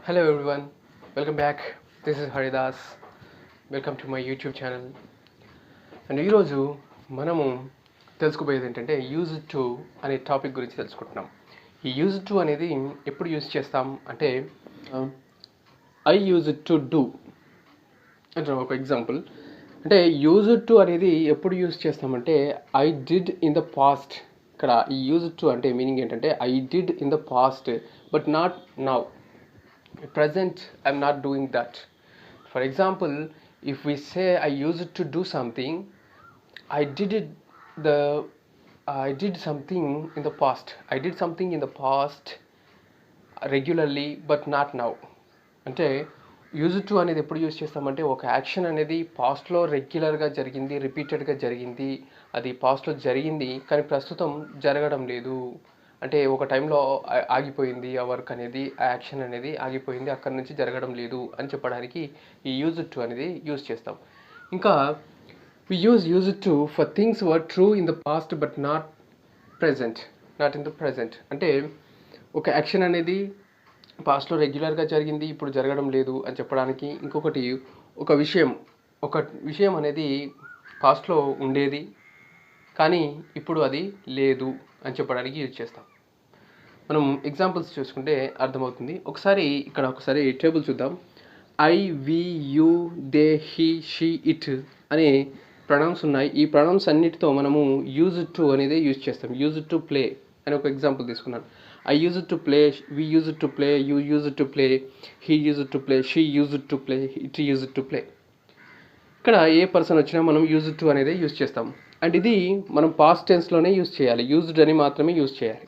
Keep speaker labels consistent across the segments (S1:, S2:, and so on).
S1: Hello everyone, welcome back. This is Haridas. Welcome to my YouTube channel. And ఈరోజు మనము తెలుసుకోబోయేది ఏంటంటే use to అనే topic గురించి తెలుసుకుంటున్నాం. ఈ యూజ్ టు అనేది ఎప్పుడు యూజ్ చేస్తాం అంటే ఐ యూజ్ టు డూ అంటే ఒక ఎగ్జాంపుల్. అంటే యూజ్ టు అనేది ఎప్పుడు యూజ్ చేస్తామంటే I did in the past. ఇక్కడ ఈ యూజ్ టు అంటే మీనింగ్ ఏంటంటే I did in the past but not now. Present, I'm not doing that. For example, if we say I used to do something, I did something in the past. I did something in the past regularly but not now. అంటే use to అనేది ఎప్పుడు use చేస్తామంటే ఒక action అనేది పాస్ట్లో రెగ్యులర్గా జరిగింది, రిపీటెడ్గా జరిగింది, అది పాస్ట్లో జరిగింది కానీ ప్రస్తుతం జరగడం లేదు. అంటే ఒక టైంలో ఆగిపోయింది ఆ వర్క్ అనేది, ఆ యాక్షన్ అనేది ఆగిపోయింది, అక్కడి నుంచి జరగడం లేదు అని చెప్పడానికి ఈ యూజ్ టు అనేది యూజ్ చేస్తాం. ఇంకా we use to for things were true in the past but not in the present. అంటే ఒక యాక్షన్ అనేది పాస్ట్లో రెగ్యులర్గా జరిగింది, ఇప్పుడు జరగడం లేదు అని చెప్పడానికి. ఇంకొకటి ఒక విషయం అనేది పాస్ట్లో ఉండేది కానీ ఇప్పుడు అది లేదు అని చెప్పడానికి యూజ్ చేస్తాం. మనం ఎగ్జాంపుల్స్ చూసుకుంటే అర్థమవుతుంది. ఒకసారి టేబుల్ చూద్దాం. I, we, you, they, he, she, it అనే ప్రొనౌన్స్ ఉన్నాయి. ఈ ప్రొనౌన్స్ అన్నిటితో మనము యూజ్ టు అనేది యూజ్ చేస్తాం. యూజ్ టు ప్లే అని ఒక ఎగ్జాంపుల్ తీసుకున్నాను. I use to play, we use to play, you use to play, he use to play, she use to play, it use to play. ఇక్కడ ఏ person వచ్చినా మనం use to అనేది use చేస్తాం. And ఇది మనం పాస్ట్ టెన్స్లోనే యూజ్ చేయాలి. యూజ్డ్ అని మాత్రమే యూజ్ చేయాలి.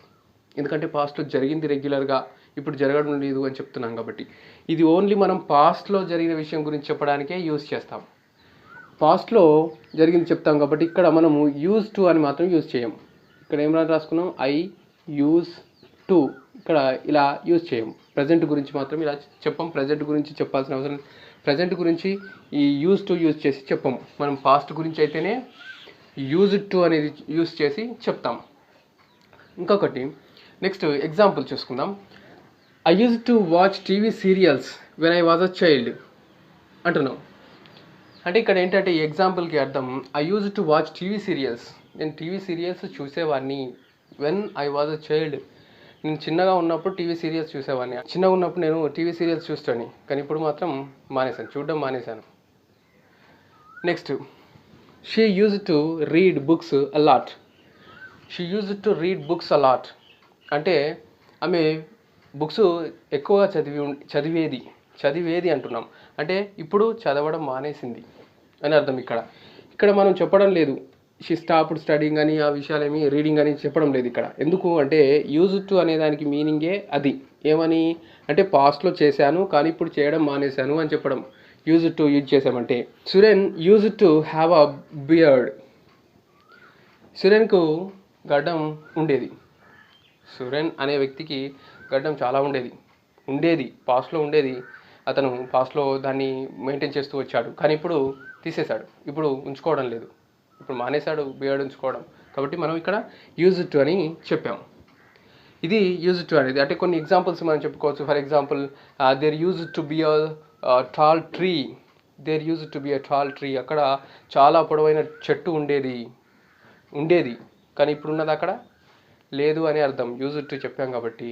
S1: ఎందుకంటే పాస్ట్లో జరిగింది రెగ్యులర్గా, ఇప్పుడు జరగడం లేదు అని చెప్తున్నాం కాబట్టి. ఇది ఓన్లీ మనం పాస్ట్లో జరిగిన విషయం గురించి చెప్పడానికే యూజ్ చేస్తాం. పాస్ట్లో జరిగింది చెప్తాం కాబట్టి ఇక్కడ మనము యూజ్ టు అని మాత్రం యూజ్ చేయం. ఇక్కడ ఏం రాసుకున్నాం? I use to. ఇక్కడ ఇలా యూజ్ చేయం. ప్రజెంట్ గురించి మాత్రం ఇలా చెప్పం. ప్రజెంట్ గురించి చెప్పాల్సిన అవసరం, ప్రజెంట్ గురించి ఈ యూజ్ టు యూజ్ చేసి చెప్పం. మనం పాస్ట్ గురించి అయితేనే యూజ్ టు అనేది యూజ్ చేసి చెప్తాం. ఇంకొకటి నెక్స్ట్ ఎగ్జాంపుల్ చూసుకుందాం. I use to watch TV serials when I was a child అంటున్నాం. అంటే ఇక్కడ ఏంటంటే ఈ ఎగ్జాంపుల్కి అర్థం I use to watch TV serials. నేను టీవీ సీరియల్స్ చూసేవాడిని. When I was a child, నేను చిన్నగా ఉన్నప్పుడు టీవీ సీరియల్స్ చూసేవాడిని. చిన్నగా ఉన్నప్పుడు నేను టీవీ సీరియల్స్ చూస్తాను కానీ ఇప్పుడు మాత్రం చూడడం మానేశాను. Next she use to read books a lot. She use to read books a lot అంటే ఆమె బుక్స్ ఎక్కువగా చదివేది అంటున్నాం. అంటే ఇప్పుడు చదవడం మానేసింది అని అర్థం. ఇక్కడ మనం చెప్పడం లేదు షీ స్టాప్డ్ స్టడీయింగ్ అని, ఆ విషయాలేమి రీడింగ్ అని చెప్పడం లేదు ఇక్కడ. ఎందుకు అంటే యూజ్ టు అనే దానికి మీనింగే అది. ఏమని అంటే పాస్ట్లో చేశాను కానీ ఇప్పుడు చేయడం మానేశాను అని చెప్పడం. యూజ్ టు యూజ్ చేసామంటే Suren use to have a beard. సురేన్కు గడ్డం ఉండేది. సురేన్ అనే వ్యక్తికి గడ్డం చాలా ఉండేది పాస్ట్లో ఉండేది. అతను పాస్ట్లో దాన్ని మెయింటైన్ చేస్తూ వచ్చాడు కానీ ఇప్పుడు తీసేశాడు, ఇప్పుడు ఉంచుకోవడం లేదు, ఇప్పుడు మానేశాడు బియర్డ్ ఉంచుకోవడం. కాబట్టి మనం ఇక్కడ యూజ్ టు అని చెప్పాం. ఇది యూజ్ టు అనేది. అంటే కొన్ని ఎగ్జాంపుల్స్ మనం చెప్పుకోవచ్చు. For example there use to be a tall tree. There use to be a tall tree. అక్కడ చాలా పొడవైన చెట్టు ఉండేది కానీ ఇప్పుడు ఉన్నది అక్కడ లేదు అని అర్థం. యూజ్ టు చెప్పాం కాబట్టి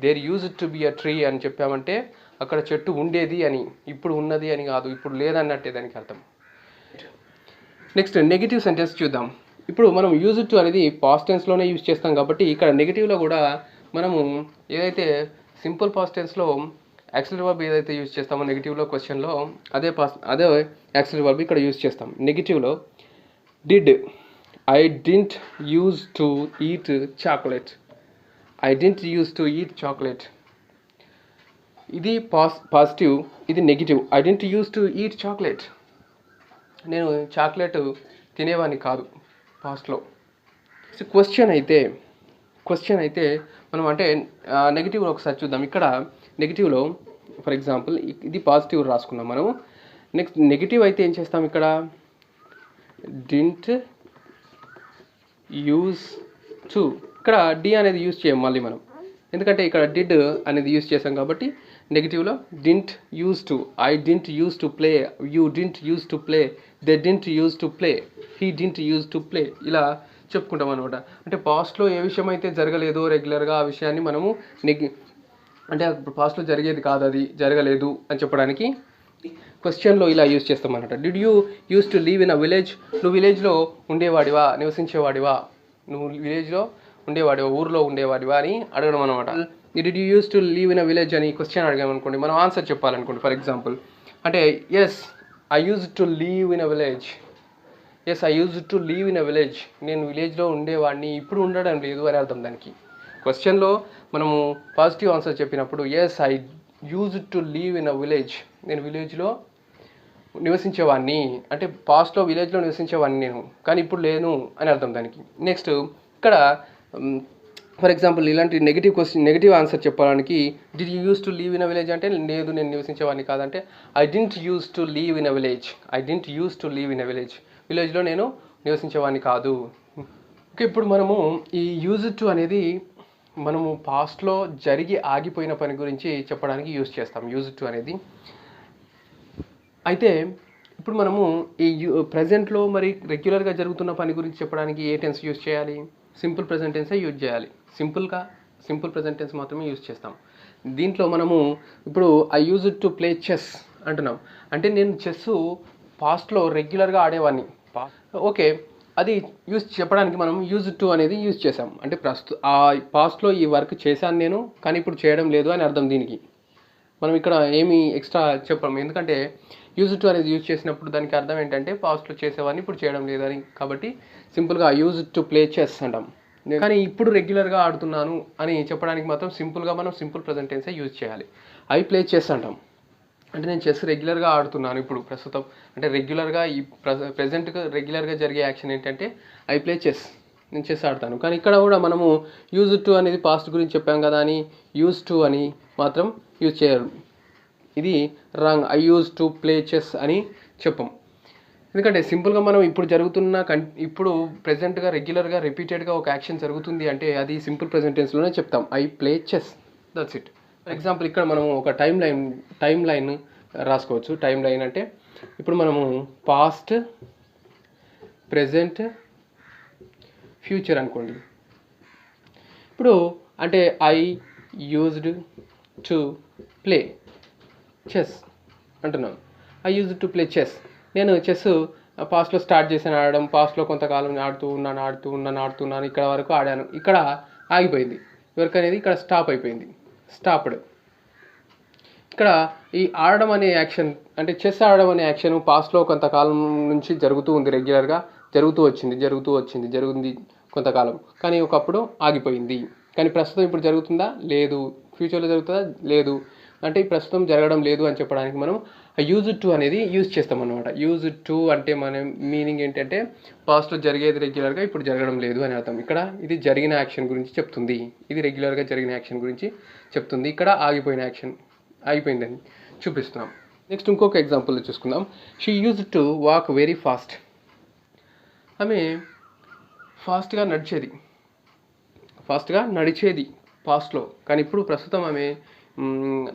S1: there use to be a tree అని చెప్పామంటే అక్కడ చెట్టు ఉండేది అని, ఇప్పుడు ఉన్నది అని కాదు, ఇప్పుడు లేదన్నట్టే దానికి అర్థం. నెక్స్ట్ నెగిటివ్ సెంటెన్స్ చూద్దాం. ఇప్పుడు మనం యూజ్ టు అనేది పాస్ట్ టెన్స్లోనే యూజ్ చేస్తాం కాబట్టి ఇక్కడ నెగిటివ్లో కూడా మనము ఏదైతే సింపుల్ పాస్ట్ టెన్స్లో యాక్సిలరీ వర్బ్ ఏదైతే యూజ్ చేస్తామో నెగిటివ్లో క్వశ్చన్లో అదే యాక్సిలరీ వర్బ్ ఇక్కడ యూజ్ చేస్తాం. నెగిటివ్లో did. I didn't use to eat chocolate. I didn't use to eat chocolate. ఇది పాజిటివ్, ఇది negative. I didn't use to eat chocolate. నేను చాక్లెట్ తినేవాడిని కాదు పాస్ట్లో. క్వశ్చన్ అయితే మనం అంటే నెగిటివ్ ఒకసారి చూద్దాం. ఇక్కడ నెగిటివ్లో ఫర్ ఎగ్జాంపుల్ ఇది పాజిటివ్ రాసుకున్నాం మనం. నెక్స్ట్ నెగిటివ్ అయితే ఏం చేస్తాం? ఇక్కడ didn't యూజ్ టు. ఇక్కడ డి అనేది యూజ్ చేయం. మళ్ళీ మనం ఎందుకంటే ఇక్కడ డిడ్ అనేది యూస్ చేసాం కాబట్టి నెగిటివ్లో didn't use to, I didn't use to play, you didn't use to play, they didn't use to play, he didn't use to play, ఇలా చెప్పుకుంటాం అనమాట. అంటే పాస్ట్లో ఏ విషయం అయితే జరగలేదో రెగ్యులర్గా ఆ విషయాన్ని మనము అంటే పాస్ట్లో జరిగేది కాదు, అది జరగలేదు అని చెప్పడానికి క్వశ్చన్లో ఇలా యూజ్ చేస్తాం అనమాట. Did you use to leave in a village, నువ్వు విలేజ్లో ఉండేవాడివా, నివసించేవాడివా, నువ్వు విలేజ్లో ఉండేవాడివా, ఊర్లో ఉండేవాడివా అని అడగడం అనమాట. Did you use to leave in a village అని క్వశ్చన్ అడిగామనుకోండి, మనం ఆన్సర్ చెప్పాలనుకోండి. ఫర్ ఎగ్జాంపుల్ అంటే yes I use to leave in a village, yes I use to leave in a village, నేను విలేజ్లో ఉండేవాడిని, ఇప్పుడు ఉండడం లేదు అని అర్థం దానికి. క్వశ్చన్లో మనము పాజిటివ్ ఆన్సర్ చెప్పినప్పుడు yes I use to leave in a village, నేను విలేజ్లో నివసించేవాడిని, అంటే పాస్ట్లో విలేజ్లో నివసించేవాడిని నేను, కానీ ఇప్పుడు లేను అని అర్థం దానికి. నెక్స్ట్ ఇక్కడ ఫర్ ఎగ్జాంపుల్ ఇలాంటి నెగిటివ్ ఆన్సర్ చెప్పడానికి did you use to leave in a village అంటే లేదు నేను నివసించేవాడిని కాదంటే I didn't use to leave in a village, I didn't use to leave in a village, విలేజ్లో నేను నివసించేవాడిని కాదు. ఓకే, ఇప్పుడు మనము ఈ యూజ్ టు అనేది మనము పాస్ట్లో జరిగి ఆగిపోయిన పని గురించి చెప్పడానికి యూజ్ చేస్తాం యూజ్ టు అనేది. అయితే ఇప్పుడు మనము ఈ ప్రజెంట్లో మరి రెగ్యులర్గా జరుగుతున్న పని గురించి చెప్పడానికి ఏ టెన్స్ యూజ్ చేయాలి, సింపుల్ ప్రెజెంట్ టెన్సే యూజ్ చేయాలి. సింపుల్ ప్రెజెంట్ టెన్స్ మాత్రమే యూజ్ చేస్తాం. దీంట్లో మనము ఇప్పుడు I use to play chess అంటున్నాం, అంటే నేను చెస్ పాస్ట్లో రెగ్యులర్గా ఆడేవాడిని. ఓకే, అది చెప్పడానికి మనం యూజ్ టు అనేది యూజ్ చేసాం, అంటే ఆ పాస్ట్లో ఈ వర్క్ చేశాను నేను కానీ ఇప్పుడు చేయడం లేదు అని అర్థం. దీనికి మనం ఇక్కడ ఏమి ఎక్స్ట్రా చెప్పాము, ఎందుకంటే యూజ్ టు అనేది యూజ్ చేసినప్పుడు దానికి అర్థం ఏంటంటే పాస్ట్లో చేసేవాడిని ఇప్పుడు చేయడం లేదని. కాబట్టి సింపుల్గా యూజ్ టు ప్లే చెస్ అంటాం. కానీ ఇప్పుడు రెగ్యులర్గా ఆడుతున్నాను అని చెప్పడానికి మాత్రం సింపుల్గా మనం సింపుల్ ప్రెజెంట్ టెన్సే యూజ్ చేయాలి. ఐ ప్లే చెస్ అంటాం, అంటే నేను చెస్ రెగ్యులర్గా ఆడుతున్నాను ఇప్పుడు ప్రస్తుతం, అంటే రెగ్యులర్గా ఈ ప్రెజెంట్గా రెగ్యులర్గా జరిగే యాక్షన్ ఏంటంటే ఐ ప్లే చెస్, నేను చెస్ ఆడతాను. కానీ ఇక్కడ కూడా మనము యూజ్ టు అనేది పాస్ట్ గురించి చెప్పాం కదా అని యూజ్ టు అని మాత్రం యూజ్ చేయరు, ఇది wrong. I use to play chess అని చెప్పం, ఎందుకంటే సింపుల్గా మనం ఇప్పుడు ఇప్పుడు ప్రెజెంట్గా రెగ్యులర్గా రిపీటెడ్గా ఒక యాక్షన్ జరుగుతుంది అంటే అది సింపుల్ ప్రెజెంట్ టెన్స్లోనే చెప్తాం, I play chess, that's it. For example ఇక్కడ మనము ఒక టైం లైన్ రాసుకోవచ్చు. టైం లైన్ అంటే ఇప్పుడు మనము పాస్ట్, ప్రెజెంట్, ఫ్యూచర్ అనుకోండి. ఇప్పుడు అంటే I used to play chess అంటున్నాను, I used to play chess, నేను చెస్ పాస్ట్లో స్టార్ట్ చేశాను ఆడడం, పాస్ట్లో కొంతకాలం ఆడుతూ ఉన్నాను, ఇక్కడ వరకు ఆడాను, ఇక్కడ ఆగిపోయింది వర్క్ అనేది, ఇక్కడ స్టాప్ అయిపోయింది, స్టాప్డ్. ఇక్కడ ఈ ఆడడం అనే యాక్షన్ అంటే చెస్ ఆడడం అనే యాక్షన్ పాస్ట్లో కొంతకాలం నుంచి జరుగుతూ ఉంది, రెగ్యులర్గా జరుగుతూ వచ్చింది కొంతకాలం, కానీ ఒకప్పుడు ఆగిపోయింది. కానీ ప్రస్తుతం ఇప్పుడు జరుగుతుందా, లేదు. ఫ్యూచర్లో జరుగుతుందా, లేదు. అంటే ప్రస్తుతం జరగడం లేదు అని చెప్పడానికి మనం యూజ్ టు అనేది యూజ్ చేస్తాం అన్నమాట. యూజ్ టు అంటే మన మీనింగ్ ఏంటంటే పాస్ట్లో జరిగేది రెగ్యులర్గా ఇప్పుడు జరగడం లేదు అని అర్థం. ఇక్కడ ఇది జరిగిన యాక్షన్ గురించి చెప్తుంది, ఇది రెగ్యులర్గా జరిగిన యాక్షన్ గురించి చెప్తుంది, ఇక్కడ ఆగిపోయిన యాక్షన్ అయిపోయిందని చూపిస్తున్నాం. నెక్స్ట్ ఇంకొక ఎగ్జాంపుల్ చూసుకుందాం. She use to walk very fast, ఆమె ఫాస్ట్గా నడిచేది పాస్ట్లో, కానీ ఇప్పుడు ప్రస్తుతం ఆమె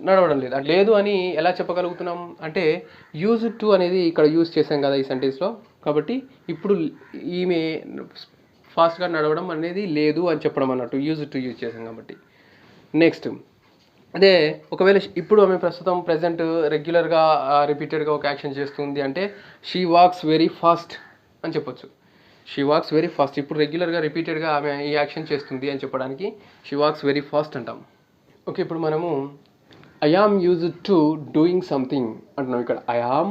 S1: నడవడం లేదు అని ఎలా చెప్పగలుగుతున్నాం అంటే యూజ్ టు అనేది ఇక్కడ యూజ్ చేసాం కదా ఈ సెంటెన్స్లో, కాబట్టి ఇప్పుడు ఈమె ఫాస్ట్గా నడవడం అనేది లేదు అని చెప్పడం అన్నట్టు, యూజ్ టు యూజ్ చేసాం కాబట్టి. నెక్స్ట్ అదే ఒకవేళ ఇప్పుడు ఆమె ప్రస్తుతం ప్రెజెంట్ రెగ్యులర్గా రిపీటెడ్గా ఒక యాక్షన్ చేస్తుంది అంటే షీ వాక్స్ వెరీ ఫాస్ట్ అని చెప్పొచ్చు. షీ వాక్స్ వెరీ ఫాస్ట్, ఇప్పుడు రెగ్యులర్గా రిపీటెడ్గా ఆమె ఈ యాక్షన్ చేస్తుంది అని చెప్పడానికి షీ వాక్స్ వెరీ ఫాస్ట్ అంటాం. ఓకే, ఇప్పుడు మనము I am used to doing something అంటున్నాం. ఇక్కడ I am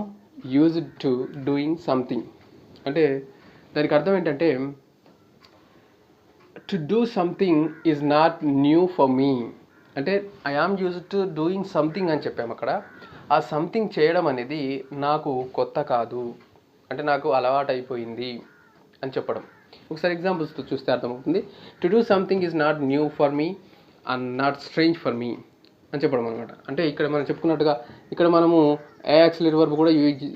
S1: used to doing something అంటే దానికి అర్థం ఏంటంటే to do something is not new for me, అంటే I am used to doing something అని చెప్పాము. అక్కడ ఆ సంథింగ్ చేయడం అనేది నాకు కొత్త కాదు, అంటే నాకు అలవాటు అయిపోయింది అని చెప్పడం. ఒకసారి ఎగ్జాంపుల్స్తో చూస్తే అర్థమవుతుంది. To do something is not new for me and not strange for me అని చెప్పడం అనమాట. అంటే ఇక్కడ మనం చెప్పుకున్నట్టుగా ఇక్కడ మనము యాక్సిలరీ వర్బ్ కూడా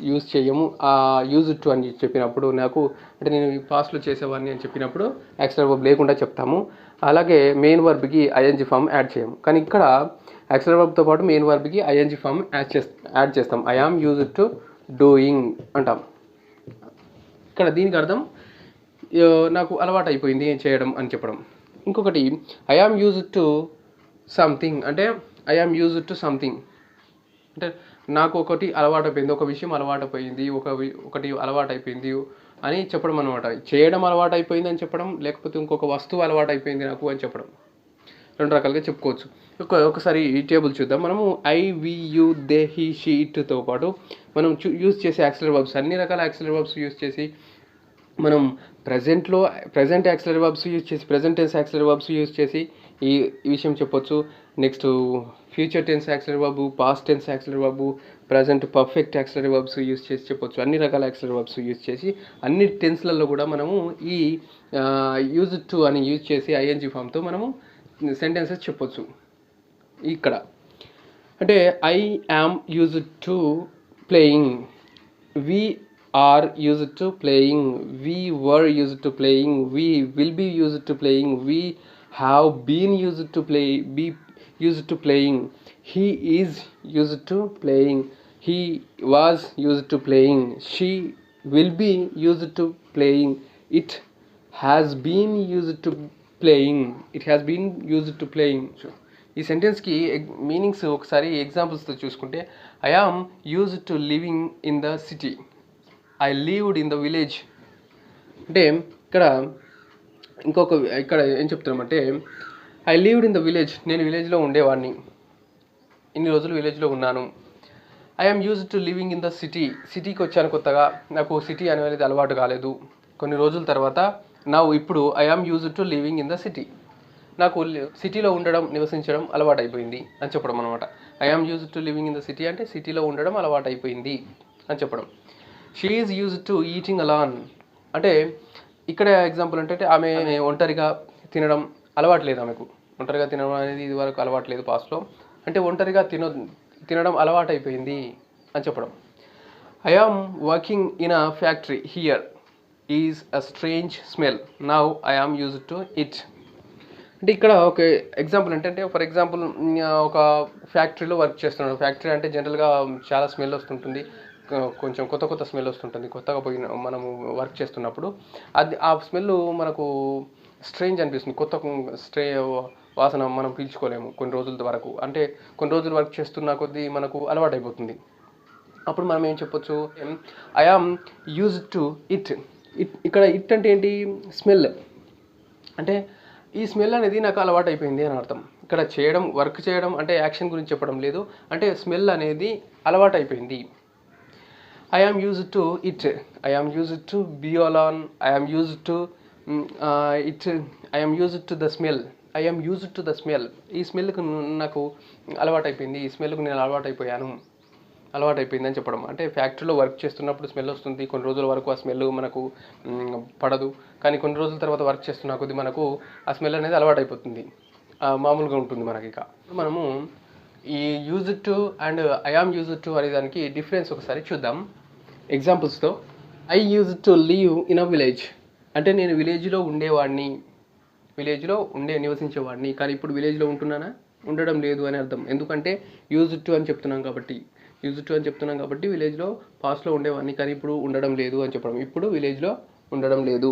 S1: యూజ్ చేయము. ఆ యూజ్ టు అని చెప్పినప్పుడు నాకు అంటే నేను పాస్ట్లో చేసేవాడిని అని చెప్పినప్పుడు యాక్సిలరీ వర్బ్ లేకుండా చెప్తాము. అలాగే మెయిన్ వర్బ్కి ఐఎన్జీ ఫామ్ యాడ్ చేయం. కానీ ఇక్కడ యాక్సిలరీ వర్బ్తో పాటు మెయిన్ వర్బ్కి ఐఎన్జీ ఫామ్ యాడ్ చేస్తాం. I am used to doing అంటాం. ఇక్కడ దీనికి అర్థం నాకు అలవాటు అయిపోయింది చేయడం అని చెప్పడం. ఇంకొకటి I am used to something అంటే I am used to something అంటే నాకు ఒకటి అలవాటు అయిపోయింది, ఒక విషయం అలవాటు అయిపోయింది, ఒకటి అలవాటు అయిపోయింది అని చెప్పడం అనమాట. చేయడం అలవాటు అయిపోయింది అని చెప్పడం, లేకపోతే ఇంకొక వస్తువు అలవాటు అయిపోయింది నాకు అని చెప్పడం. రెండు రకాలుగా చెప్పుకోవచ్చు. ఒకసారి ఈ టేబుల్ చూద్దాం. మనము I, we, you, they, he, she, ఇట్తో పాటు మనం యూజ్ చేసే యాక్సిలరీ వర్బ్స్, అన్ని రకాల యాక్సిలరీ వర్బ్స్ యూజ్ చేసి మనం ప్రజెంట్ యాక్సిలరీ వర్బ్స్ యూజ్ చేసి, present tense auxiliary verbs use చేసి ఈ విషయం చెప్పొచ్చు. Next future tense auxiliary verb, past tense auxiliary verb, present perfect auxiliary verbs use చేసి చెప్పొచ్చు. అన్ని రకాల యాక్సిలరీ వర్బ్స్ యూజ్ చేసి అన్ని టెన్స్లలో కూడా మనము ఈ యూజ్ టు అని యూజ్ చేసి ఐఎన్జీ ఫామ్తో మనము సెంటెన్సెస్ చెప్పొచ్చు. ఇక్కడ అంటే I am used to playing, we are used to playing, we were used to playing, we will be used to playing, we have been used to be used to playing, he is used to playing, he was used to playing, she will be used to playing, it has been used to playing, it has been used to playing. ఈ సెంటెన్స్కి meanings ఒకసారి ఎగ్జాంపుల్స్తో చూసుకుంటే I am used to living in the city, I lived in the village. అంటే ఇక్కడ ఏం చెప్తున్నామంటే I lived in the village, నేను విలేజ్లో ఉండేవాడిని, ఇన్ని రోజులు విలేజ్లో ఉన్నాను. I am used to living in the city, సిటీకి వచ్చాను కొత్తగా, నాకు సిటీ అనేది అలవాటు కాలేదు. కొన్ని రోజుల తర్వాత ఇప్పుడు I am used to living in the city, నాకు సిటీలో ఉండడం, నివసించడం అలవాటు అయిపోయింది అని చెప్పడం అనమాట. I am used to living in the city అంటే సిటీలో ఉండడం అలవాటు అయిపోయింది అని చెప్పడం. She is used to eating alone అంటే ఇక్కడ ఎగ్జాంపుల్ అంటే ఆమె ఒంటరిగా తినడం అలవాటు లేదు, ఆమెకు ఒంటరిగా తినడం అనేది ఇది వరకు అలవాటు లేదు పాస్ట్లో, అంటే ఒంటరిగా తినడం అలవాటు అయిపోయింది అని చెప్పడం. I am working in a factory, here is a strange smell, now I am used to it. అంటే ఇక్కడ ఒక ఎగ్జాంపుల్ అంటే ఫర్ ఎగ్జాంపుల్ ఒక ఫ్యాక్టరీలో వర్క్ చేస్తున్నాడు. ఫ్యాక్టరీ అంటే జనరల్గా చాలా స్మెల్ వస్తుంటుంది, కొంచెం కొత్త స్మెల్ వస్తుంటుంది కొత్తగా మనము వర్క్ చేస్తున్నప్పుడు. ఆ స్మెల్ మనకు స్ట్రేంజ్ అనిపిస్తుంది, వాసన మనం పీల్చుకోలేము కొన్ని రోజుల వరకు. అంటే కొన్ని రోజులు వర్క్ చేస్తున్న కొద్దీ మనకు అలవాటు అయిపోతుంది. అప్పుడు మనం ఏం చెప్పొచ్చు, I am used to it. ఇక్కడ ఇట్ అంటే ఏంటి, స్మెల్. అంటే ఈ స్మెల్ అనేది నాకు అలవాటు అయిపోయింది అని అర్థం. ఇక్కడ వర్క్ చేయడం అంటే యాక్షన్ గురించి చెప్పడం లేదు, అంటే స్మెల్ అనేది అలవాటు అయిపోయింది. I am used to it, I am used to be alone, I am used to it, I am used to the smell, I am used to the smell. ఈ స్మెల్కు నాకు అలవాటు అయిపోయింది, ఈ స్మెల్కు నేను అలవాటు అయిపోయింది అని చెప్పడం. అంటే ఫ్యాక్టరీలో వర్క్ చేస్తున్నప్పుడు స్మెల్ వస్తుంది, కొన్ని రోజుల వరకు ఆ స్మెల్ మనకు పడదు, కానీ కొన్ని రోజుల తర్వాత వర్క్ చేస్తున్న కొద్దీ మనకు ఆ స్మెల్ అనేది అలవాటు అయిపోతుంది, మామూలుగా ఉంటుంది మనకి. ఇక మనము ఈ used to and I am used to అనే దానికి డిఫరెన్స్ ఒకసారి చూద్దాం ఎగ్జాంపుల్స్తో. I used to live in a village అంటే నేను విలేజ్లో నివసించేవాడిని, కానీ ఇప్పుడు విలేజ్లో ఉండడం లేదు అని అర్థం. ఎందుకంటే యూజ్డ్ టు అని చెప్తున్నాం కాబట్టి విలేజ్లో పాస్ట్లో ఉండేవాడిని, కానీ ఇప్పుడు ఉండడం లేదు అని చెప్పడం. ఇప్పుడు విలేజ్లో ఉండడం లేదు.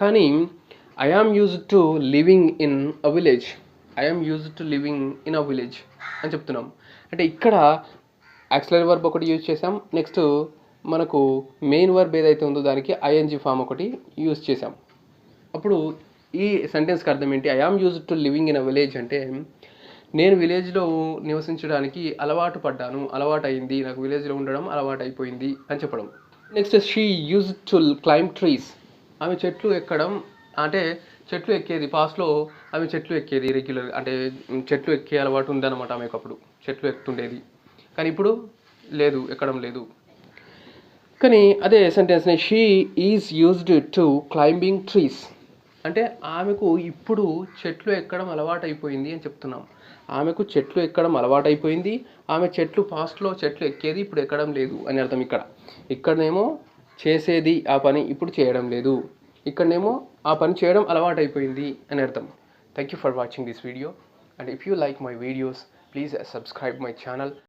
S1: కానీ I am used to living in a village, I am used to living in a village అని చెప్తున్నాం. అంటే ఇక్కడ యాక్సిలరీ వర్బ్ ఒకటి యూజ్ చేసాం, నెక్స్ట్ మనకు మెయిన్ వర్బ్ ఏదైతే ఉందో దానికి ఐఎన్జీ ఫామ్ ఒకటి యూజ్ చేసాం. అప్పుడు ఈ సెంటెన్స్కి అర్థం ఏంటి, I am used to living in a village అంటే నేను విలేజ్లో నివసించడానికి అలవాటు అయింది, నాకు విలేజ్లో ఉండడం అలవాటు అయిపోయింది అని చెప్పడం. Next she used to climb trees, ఆమె చెట్లు ఎక్కేది, పాస్ట్లో ఆమె చెట్లు ఎక్కేది రెగ్యులర్గా, అంటే చెట్లు ఎక్కే అలవాటు ఉందన్నమాట ఆమెకు, అప్పుడు చెట్లు ఎక్కుతుండేది, కానీ ఇప్పుడు లేదు, ఎక్కడం లేదు. కానీ అదే సెంటెన్స్ని she is used to climbing trees అంటే ఆమెకు ఇప్పుడు చెట్లు ఎక్కడం అలవాటు అయిపోయింది అని చెప్తున్నాం. ఆమెకు చెట్లు ఎక్కడం అలవాటు అయిపోయింది, ఆమె పాస్ట్లో చెట్లు ఎక్కేది, ఇప్పుడు ఎక్కడం లేదు అని అర్థం. ఇక్కడనేమో చేసేది ఆ పని ఇప్పుడు చేయడం లేదు, ఇక్కడనేమో ఆ పని చేయడం అలవాటు అయిపోయింది అని అర్థం. Thank you for watching this video, and if you like my videos, please subscribe my channel.